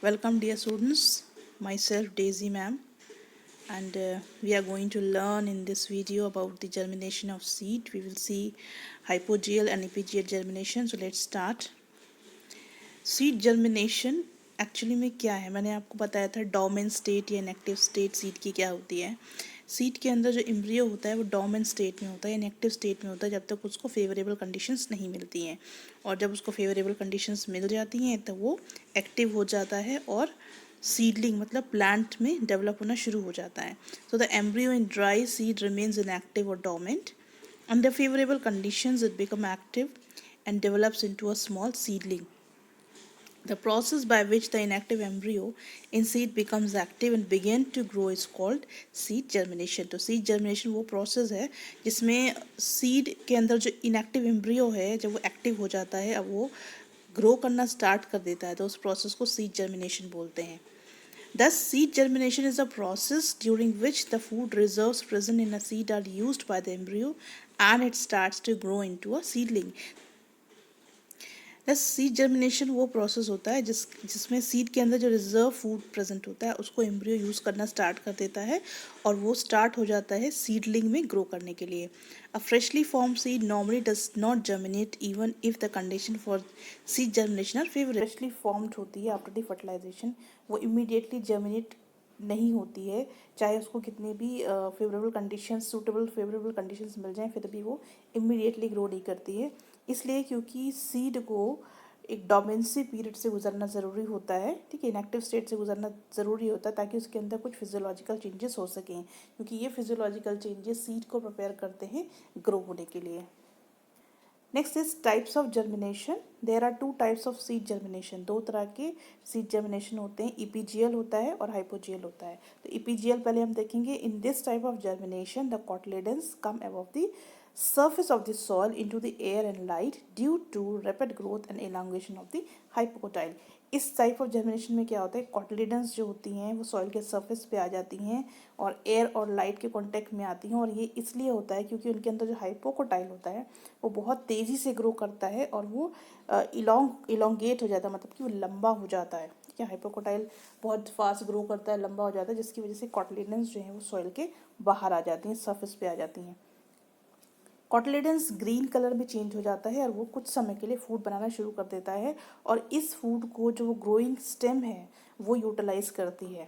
Welcome dear students, myself Daisy ma'am, and we are going to learn in this video about the germination of seed. We will see hypogeal and epigeal germination. So let's start. Seed germination actually में क्या है, मैंने आपको बताया था dormant state या inactive state seed की क्या होती है। सीड के अंदर जो एम्ब्रियो होता है वो डोर्मेंट स्टेट में होता है, इनएक्टिव स्टेट में होता है जब तक उसको फेवरेबल कंडीशंस नहीं मिलती हैं, और जब उसको फेवरेबल कंडीशंस मिल जाती हैं तो वो एक्टिव हो जाता है और सीडलिंग मतलब प्लांट में डेवलप होना शुरू हो जाता है। So the embryo in dry seed remains inactive और dormant. Under favourable conditions it become active and develops into a small seedling. The process by which the inactive embryo in seed becomes active and begin to grow is called seed germination. तो seed germination वो process है जिसमें seed के अंदर जो inactive embryo है जब वो active हो जाता है, अब वो grow करना start कर देता है, तो उस process को seed germination बोलते हैं। Thus, seed germination is a process during which the food reserves present in a seed are used by the embryo and it starts to grow into a seedling. Seed germination वो process होता है जिसमें seed के अंदर जो reserve food present होता है उसको एम्ब्रियो यूज़ करना स्टार्ट कर देता है और वो स्टार्ट हो जाता है सीडलिंग में ग्रो करने के लिए। A freshly form seed normally does not germinate even if the condition for seed germination are favourable. Freshly formed होती है आफ्टर द फर्टिलाइजेशन, वो इमीडिएटली जर्मिनेट नहीं होती है, चाहे उसको कितने भी favourable conditions suitable favourable conditions मिल जाएं फिर भी वो इमीडिएटली ग्रो नहीं करती है। इसलिए क्योंकि सीड को एक डोमेंसी पीरियड से गुजरना ज़रूरी होता है, ठीक है, इनएक्टिव स्टेट से गुजरना ज़रूरी होता है ताकि उसके अंदर कुछ फिजियोलॉजिकल चेंजेस हो सकें, क्योंकि ये फिजियोलॉजिकल चेंजेस सीड को प्रिपेयर करते हैं ग्रो होने के लिए। Next is types of germination. There are two types of seed germination. दो तरह के सीड जर्मिनेशन होते हैं, इपीजियल होता है और हाइपोजियल होता है। तो इपीजियल पहले हम देखेंगे। In this type of germination the cotyledons come above the surface of the soil into the air and light due to rapid growth and elongation of the hypocotyle. इस टाइप ऑफ जर्मिनेशन में क्या होता है, कॉटलिडेंस जो होती हैं वो soil के सरफेस पे आ जाती हैं और एयर और लाइट के कांटेक्ट में आती हैं, और ये इसलिए होता है क्योंकि उनके अंदर जो हाइपोकोटाइल होता है वो बहुत तेज़ी से ग्रो करता है और वो इलोंगेट हो जाता है, मतलब कि वो लंबा हो जाता है। ठीक है, हाइपोकोटाइल बहुत फास्ट ग्रो करता है, लंबा हो जाता है, जिसकी वजह से कॉटलिडेंस जो है वो सॉइल के बाहर आ जाती हैं, सरफेस पे आ जाती हैं। कॉटलेडेंस ग्रीन कलर में चेंज हो जाता है और वो कुछ समय के लिए फूड बनाना शुरू कर देता है, और इस फूड को जो वो ग्रोइंग स्टेम है वो यूटिलाइज करती है।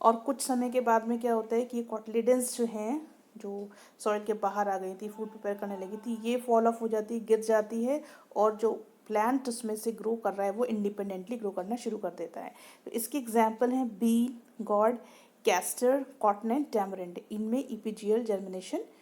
और कुछ समय के बाद में क्या होता है कि ये कॉटलेडेंस जो हैं जो सॉइल के बाहर आ गई थी, फूड प्रिपेयर करने लगी थी, ये फॉल ऑफ हो जाती है, गिर जाती है, और जो प्लांट उसमें से ग्रो कर रहा है वो इंडिपेंडेंटली ग्रो करना शुरू कर देता है। तो इसकी एग्जाम्पल हैं bean, gourd, castor, cotton and tamarind. इनमें इपीजियल जर्मिनेशन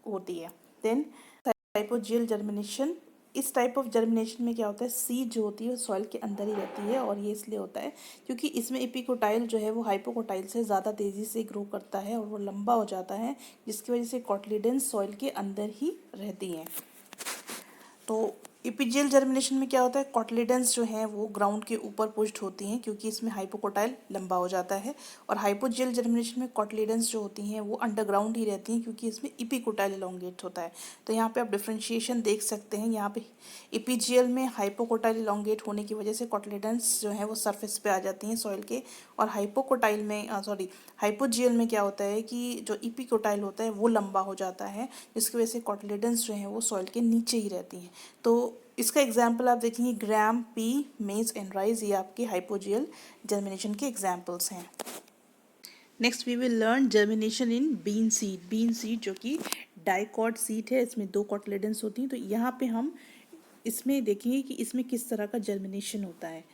होती है। Then hypogeal germination. इस टाइप ऑफ जर्मिनेशन में क्या होता है, सीड जो होती है सॉइल के अंदर ही रहती है, और ये इसलिए होता है क्योंकि इसमें एपिकोटाइल जो है वो हाइपोकोटाइल से ज़्यादा तेज़ी से ग्रो करता है और वो लंबा हो जाता है, जिसकी वजह से कॉटलिडेंस सॉइल के अंदर ही रहती हैं। तो इपीजियल जर्मिनेशन में क्या होता है, कॉटलिडेंस जो है वो ग्राउंड के ऊपर पुश्ड होती हैं क्योंकि इसमें हाइपोकोटाइल लंबा हो जाता है, और हाइपोजियल जर्मिनेशन में कॉटलिडेंस जो होती हैं वो अंडरग्राउंड ही रहती हैं क्योंकि इसमें इपिकोटाइल इलोंगेट होता है। तो यहाँ पे आप डिफ्रेंशिएशन देख सकते हैं, यहाँ पे इपीजियल में हाइपोकोटाइल इलोंगेट होने की वजह से कॉटलिडेंस जो है वो सरफेस पे आ जाती हैं सॉइल के, और हाइपोकोटाइल में हाइपोजियल में क्या होता है कि जो इपिकोटाइल होता है वो लंबा हो जाता है, जिसकी वजह से कॉटलिडेंस जो है वो सॉइल के नीचे ही रहती हैं। तो इसका एग्जाम्पल आप देखेंगे gram, pea, maize and rice, ये आपके हाइपोजियल जर्मिनेशन के एग्जाम्पल्स हैं। Next we will learn germination in bean seed. Bean seed जो कि डाइकॉट सीड है, इसमें 2 कॉटलेडेंस होती हैं। तो यहाँ पे हम इसमें देखेंगे कि इसमें किस तरह का जर्मिनेशन होता है।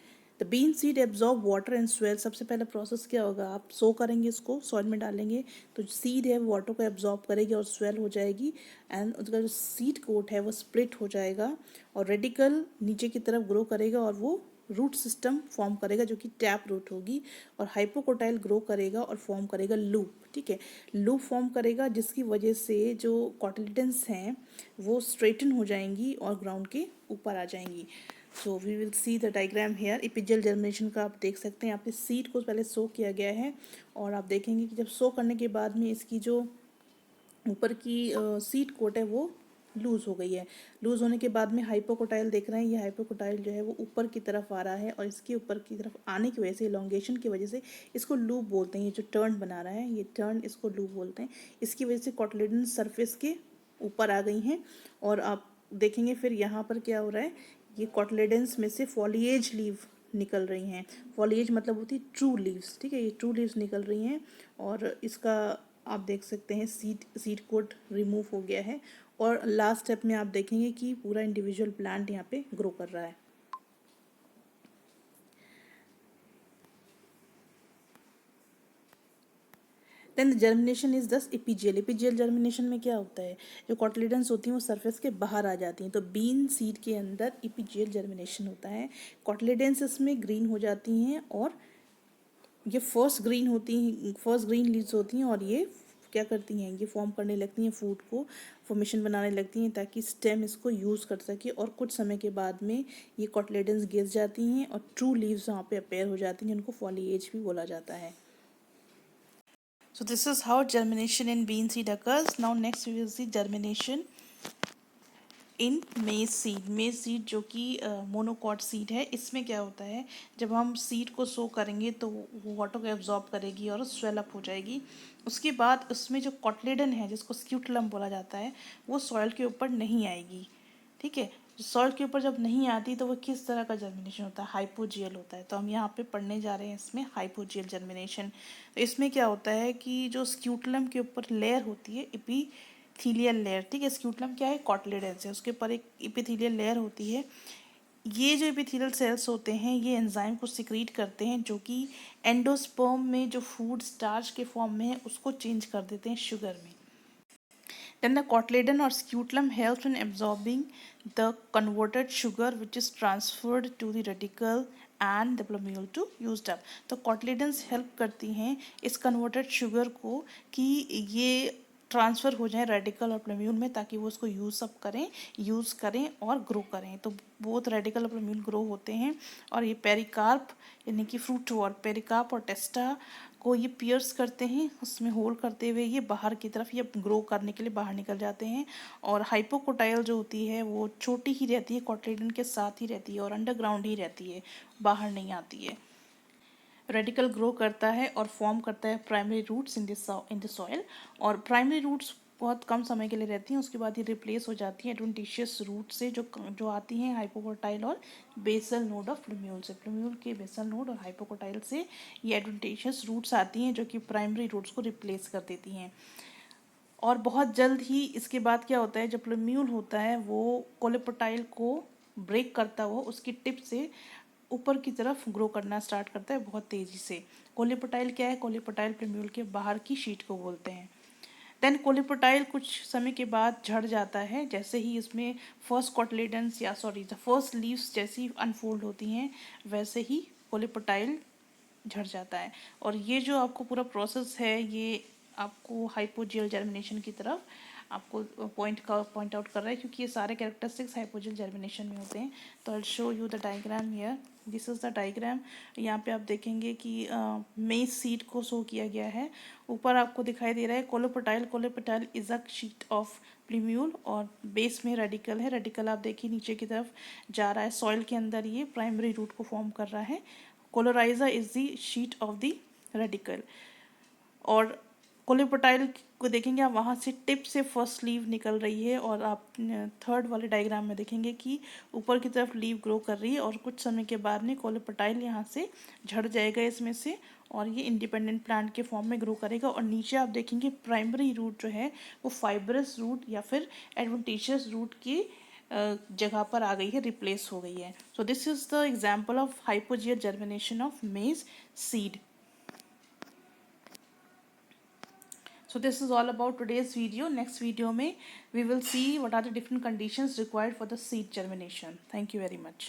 The bean seed absorb water and swell. सबसे पहला प्रोसेस क्या होगा, आप सो करेंगे, इसको सॉइल में डालेंगे तो सीड है वो वाटर को एब्जॉर्ब करेगी और स्वेल हो जाएगी, एंड उसका जो सीड कोट है वो स्प्लिट हो जाएगा और रेडिकल नीचे की तरफ ग्रो करेगा और वो रूट सिस्टम फॉर्म करेगा जो कि टैप रूट होगी, और हाइपोकोटाइल ग्रो करेगा और फॉर्म करेगा लूप। ठीक है, लूप फॉर्म करेगा जिसकी वजह से जो कॉटलिडेंस हैं वो स्ट्रेटन हो जाएंगी और ग्राउंड के ऊपर आ जाएंगी। So we will see the diagram here. Epigeal germination का आप देख सकते हैं, यहाँ पे सीड को पहले सो किया गया है, और आप देखेंगे कि जब सो करने के बाद में इसकी जो ऊपर की सीड कोट है वो लूज़ हो गई है। लूज़ होने के बाद में हाइपोकोटाइल देख रहे हैं, ये हाइपोकोटाइल जो है वो ऊपर की तरफ आ रहा है और इसके ऊपर की तरफ आने की वजह से, इलॉन्गेशन की वजह से इसको लूप बोलते हैं। ये जो टर्न बना रहा है, ये टर्न इसको लूप बोलते हैं। इसकी वजह से कॉटलेडन सरफेस के ऊपर आ गई हैं। और आप देखेंगे फिर यहाँ पर क्या हो रहा है, ये कॉटलेडेंस में से फॉलिएज लीव निकल रही हैं। फॉलिएज मतलब होती है ट्रू लीव्स, ठीक है, ये ट्रू लीव्स निकल रही हैं। और इसका आप देख सकते हैं सीड कोट रिमूव हो गया है। और लास्ट स्टेप में आप देखेंगे कि पूरा इंडिविजुअल प्लांट यहाँ पे ग्रो कर रहा है। देन जर्मिनेशन इज दस इपीजियल। इपीजियल जर्मिनेशन में क्या होता है, जो कॉटलिडन्स होती हैं वो सरफेस के बाहर आ जाती हैं, तो बीन सीड के अंदर इपीजियल जर्मिनेशन होता है। कॉटलिडेंस इसमें ग्रीन हो जाती हैं और ये फर्स्ट ग्रीन लीव्स होती हैं और ये क्या करती हैं, ये फॉर्म करने लगती हैं, फूड को फॉर्मेशन बनाने लगती हैं ताकि स्टेम इसको यूज़ कर सके। और कुछ समय के बाद में ये कॉटलेडेंस गिर जाती हैं और ट्रू लीव्स वहाँ पे अपेयर हो जाती हैं, उनको फॉलिएज भी बोला जाता है। So this is how germination in bean seed occurs. Now next we will see germination इन मेज सीड। मेज सीड जो कि मोनोकॉट सीड है, इसमें क्या होता है, जब हम सीड को सो करेंगे तो वो वाटर को एब्जॉर्ब करेगी और स्वेल अप हो जाएगी। उसके बाद उसमें जो कॉटलेडन है, जिसको स्क्यूटलम बोला जाता है, वो सॉइल के ऊपर नहीं आएगी, ठीक है। सॉइल के ऊपर जब नहीं आती तो वो किस तरह का जर्मिनेशन होता है, हाइपोजियल होता है। तो हम यहाँ पे पढ़ने जा रहे हैं इसमें हाइपोजियल जर्मिनेशन। तो इसमें क्या होता है कि जो स्क्यूटलम के ऊपर लेयर होती है, इपीथीलियल लेयर, ठीक है, स्क्यूटलम क्या है, कॉटलेडेंस है, उसके ऊपर एक इपीथीलियल लेयर होती है। ये जो इपीथीलियल सेल्स होते हैं ये एंजाइम को सिक्रीट करते हैं जो कि एंडोस्पर्म में जो फूड स्टार्च के फॉर्म में है उसको चेंज कर देते हैं शुगर में। Then the cotyledon or scutellum helps in absorbing the converted sugar which is transferred to the radicle and the plumule to used up. तो cotyledons help करती हैं इस converted sugar को कि ये ट्रांसफ़र हो जाए रेडिकल और प्लम्यूल में, ताकि वो उसको यूज़ करें और ग्रो करें। तो बहुत रेडिकल और प्लम्यूल ग्रो होते हैं और ये पेरिकार्प यानी कि फ्रूट और पेरिकार्प और टेस्टा को ये पियर्स करते हैं, उसमें होल करते हुए ये बाहर की तरफ ये ग्रो करने के लिए बाहर निकल जाते हैं। और हाइपोकोटाइल जो होती है वो छोटी ही रहती है, कॉटलेडन के साथ ही रहती है और अंडरग्राउंड ही रहती है, बाहर नहीं आती है। रेडिकल ग्रो करता है और फॉर्म करता है primary roots in the soil. और प्राइमरी रूट्स बहुत कम समय के लिए रहती हैं, उसके बाद ये रिप्लेस हो जाती हैं एडवेंटिशियस रूट से जो आती हैं हाइपोकोटाइल और बेसल नोड ऑफ प्लम्यूल से। प्लम्यूल के बेसल नोड और हाइपोकोटाइल से ये एडवेंटिशियस रूट्स आती हैं जो कि प्राइमरी रूट्स को रिप्लेस कर देती हैं। और बहुत जल्द ही इसके बाद क्या होता है, जब प्लम्यूल होता है वो कोलेपोटाइल को ब्रेक करता हुआ उसकी टिप से ऊपर की तरफ ग्रो करना स्टार्ट करता है बहुत तेज़ी से। कोलेपोटाइल क्या है, कोलेपोटाइल प्लम्यूल के बाहर की शीट को बोलते हैं। देन कोलेपोटाइल कुछ समय के बाद झड़ जाता है, जैसे ही इसमें फर्स्ट कॉटलेडेंस या फर्स्ट लीव्स जैसी अनफोल्ड होती हैं वैसे ही कोलेपोटाइल झड़ जाता है। और ये जो आपको पूरा प्रोसेस है ये आपको हाइपोजियल जर्मिनेशन की तरफ आपको पॉइंट आउट कर रहा है, क्योंकि ये सारे कैरेक्टरिस्टिक्स हाइपोजियल जर्मिनेशन में होते हैं। तो I show you the diagram here, this is the diagram. यहाँ पे आप देखेंगे कि मेज सीड को शो किया गया है। ऊपर आपको दिखाई दे रहा है coleoptile. Coleoptile is a sheath of plumule और बेस में रेडिकल है। रेडिकल आप देखिए नीचे की तरफ जा रहा है सॉइल के अंदर, ये प्राइमरी रूट को फॉर्म कर रहा है। Coleorhiza is the sheath of the radicle. और कोलेपोटाइल को देखेंगे आप, वहाँ से टिप से फर्स्ट लीव निकल रही है और आप थर्ड वाले डायग्राम में देखेंगे कि ऊपर की तरफ लीव ग्रो कर रही है और कुछ समय के बाद में कोलेपोटाइल यहाँ से झड़ जाएगा इसमें से और ये इंडिपेंडेंट प्लांट के फॉर्म में ग्रो करेगा। और नीचे आप देखेंगे प्राइमरी रूट जो है वो फाइब्रस रूट या फिर एडवेंटिशियस रूट की जगह पर आ गई है, रिप्लेस हो गई है। So this is the example of hypogeal germination of maize seed. So this is all about today's video. Next video में we will see what are the different conditions required for the seed germination. Thank you very much.